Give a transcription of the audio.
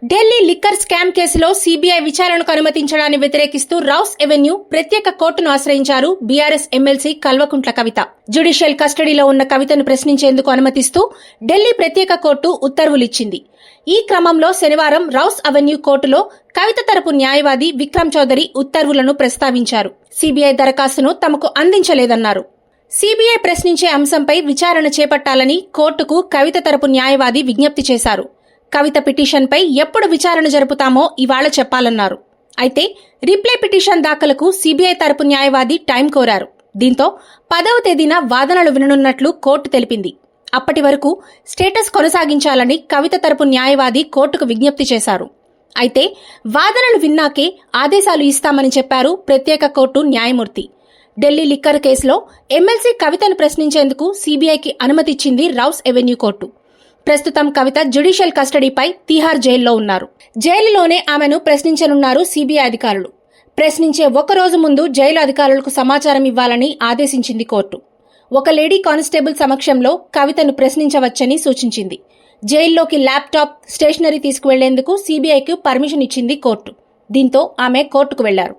Delhi liquor scam కేసులో CBI విచారణకు అనుమతించడాన్ని వ్యతిరేకిస్తూ రౌస్ ఎవెన్యూ ప్రత్యేక కోర్టును ఆశ్రయించారు BRS MLC Kalvakuntla Kavitha. Judicial కస్టడీలో ఉన్న కవితను ప్రశ్నించేందుకు అనుమతిస్తూ ఢిల్లీ ప్రత్యేక కోర్టు ఉత్తర్వులిచ్చింది. ఈ క్రమంలో శనివారం రౌస్ అవెన్యూ కోర్టులో కవిత తరపు న్యాయవాది విక్రమ్ చౌదరి ఉత్తర్వులను ప్రస్తావించారు. సీబీఐ దరఖాస్తును తమకు అందించలేదన్నారు. సీబీఐ ప్రశ్నించే అంశంపై విచారణ చేపట్టాలని కోర్టుకు కవిత తరపు న్యాయవాది విజ్ఞప్తి చేశారు. కవిత పిటిషన్పై ఎప్పుడు విచారణ జరుపుతామో ఇవాళ చెప్పాలన్నారు. అయితే రిప్లై పిటిషన్ దాఖలకు సీబీఐ తరపు న్యాయవాది టైం కోరారు. దీంతో 10వ తేదీన వాదనలు విననున్నట్లు కోర్టు తెలిపింది. అప్పటి వరకు స్టేటస్ కొనసాగించాలని కవిత తరపు న్యాయవాది కోర్టుకు విజ్ఞప్తి చేశారు. అయితే వాదనలు విన్నాకే ఆదేశాలు ఇస్తామని చెప్పారు ప్రత్యేక కోర్టు న్యాయమూర్తి. ఢిల్లీ లిక్కర్ కేసులో ఎమ్మెల్సీ కవితను ప్రశ్నించేందుకు సీబీఐకి అనుమతిచ్చింది రౌస్ ఎవెన్యూ కోర్టు. ప్రస్తుతం కవిత జ్యుడిషియల్ కస్టడీపై తిహార్ జైల్లో ఉన్నారు. జైలులోనే ఆమెను ప్రశ్నించనున్నారు సీబీఐ అధికారులు. ప్రశ్నించే ఒకరోజు ముందు జైలు అధికారులకు సమాచారం ఇవ్వాలని ఆదేశించింది కోర్టు. ఒక లేడీ కానిస్టేబుల్ సమక్షంలో కవితను ప్రశ్నించవచ్చని సూచించింది. జైల్లోకి ల్యాప్టాప్, స్టేషనరీ తీసుకువెళ్లేందుకు సీబీఐకి పర్మిషన్ ఇచ్చింది కోర్టు. దీంతో ఆమె కోర్టుకు వెళ్లారు.